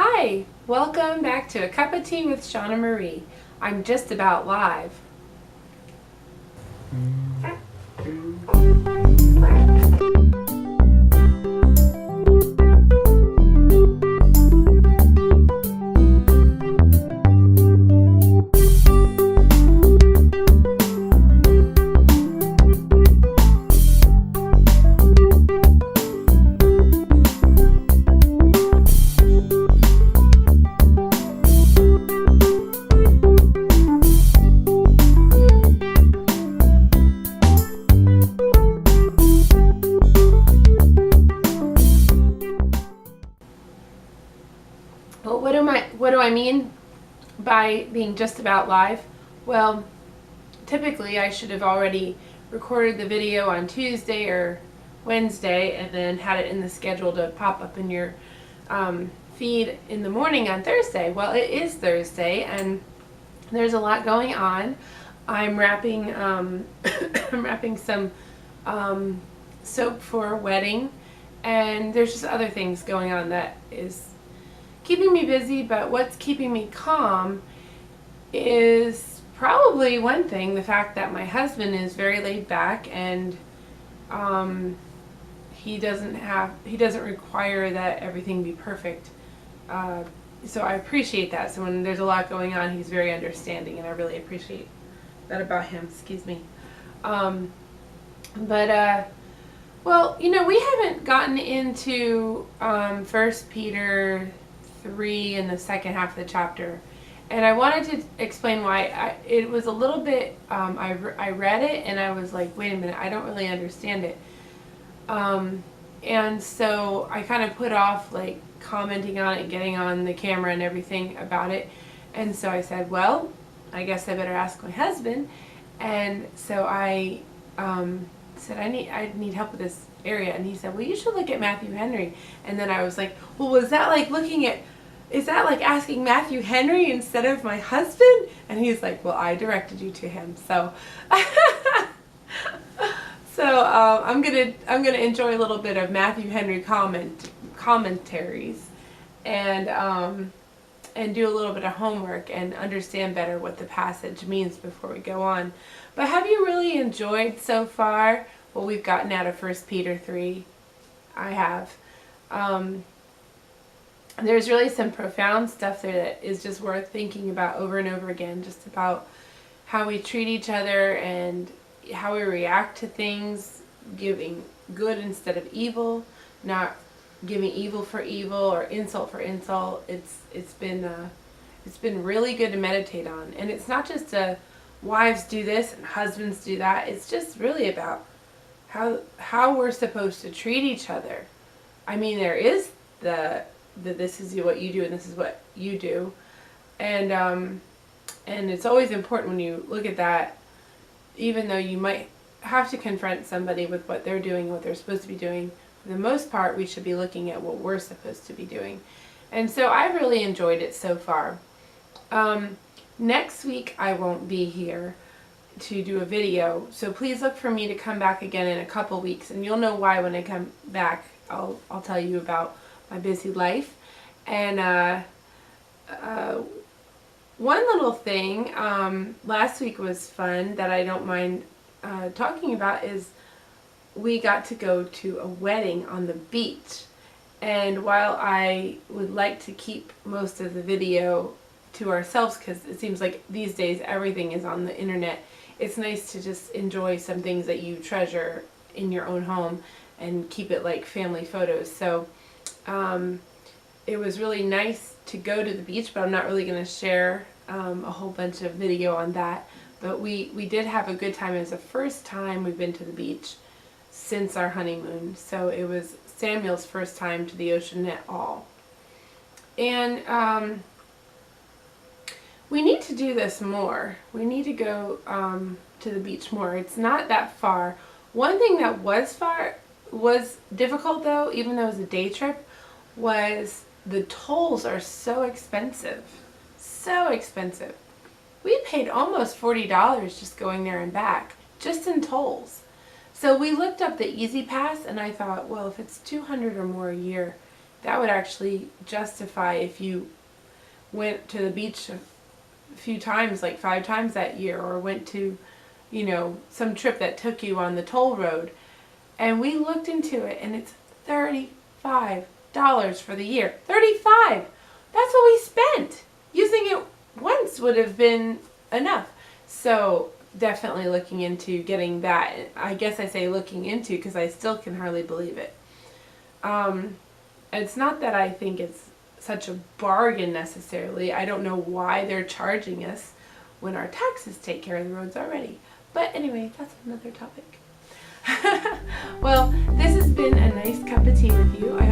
Hi, welcome back to A Cup of Tea with Shawna Marie. I'm just about live. Well, what do I mean by being just about live? Well, typically I should have already recorded the video on Tuesday or Wednesday and then had it in the schedule to pop up in your feed in the morning on Thursday. Well, it is Thursday and there's a lot going on. I'm wrapping I'm wrapping some soap for a wedding, and there's just other things going on that is keeping me busy. But what's keeping me calm is probably one thing, the fact that my husband is very laid back, and he doesn't require that everything be perfect. So I appreciate that. So when there's a lot going on, he's very understanding, and I really appreciate that about him. Excuse me. Well, you know, we haven't gotten into 1 Peter 3 in the second half of the chapter, and I wanted to explain why. It was a little bit, I read it and I was like, wait a minute, I don't really understand it. And so I kind of put off like commenting on it, getting on the camera and everything about it. And so I said, well, I guess I better ask my husband. And so I said, I need help with this area. And he said, well, you should look at Matthew Henry. And then I was like, well, is that like asking Matthew Henry instead of my husband? And he's like, well, I directed you to him. So I'm gonna enjoy a little bit of Matthew Henry commentaries, and do a little bit of homework and understand better what the passage means before we go on. But have you really enjoyed so far what we've gotten out of 1 Peter 3? I have. There's really some profound stuff there that is just worth thinking about over and over again, just about how we treat each other and how we react to things, giving good instead of evil, not giving evil for evil or insult for insult. It's been really good to meditate on. And it's not just wives do this and husbands do that. It's just really about how we're supposed to treat each other. I mean, there is the this is what you do and this is what you do, and it's always important when you look at that, even though you might have to confront somebody with what they're doing, what they're supposed to be doing. For the most part, we should be looking at what we're supposed to be doing. And so I've really enjoyed it so far. Next week I won't be here to do a video, so please look for me to come back again in a couple weeks, and you'll know why when I come back. I'll tell you about my busy life. And one little thing last week was fun that I don't mind talking about is we got to go to a wedding on the beach. And while I would like to keep most of the video to ourselves, because it seems like these days everything is on the internet, it's nice to just enjoy some things that you treasure in your own home and keep it like family photos. So it was really nice to go to the beach, but I'm not really going to share a whole bunch of video on that. But we did have a good time. It was the first time we've been to the beach since our honeymoon. So it was Samuel's first time to the ocean at all. And we need to do this more. We need to go to the beach more. It's not that far. One thing that was difficult though, even though it was a day trip, was the tolls are so expensive. So expensive. We paid almost $40 just going there and back, just in tolls. So we looked up the Easy Pass, and I thought, well, if it's $200 or more a year, that would actually justify if you went to the beach a few times, like 5 times that year, or went to, you know, some trip that took you on the toll road. And we looked into it, and it's $35 for the year. $35! That's what we spent. Using it once would have been enough. So definitely looking into getting that. I guess I say looking into because I still can hardly believe it. It's not that I think it's such a bargain necessarily. I don't know why they're charging us when our taxes take care of the roads already. But anyway, that's another topic. Well, this has been a nice cup of tea with you. I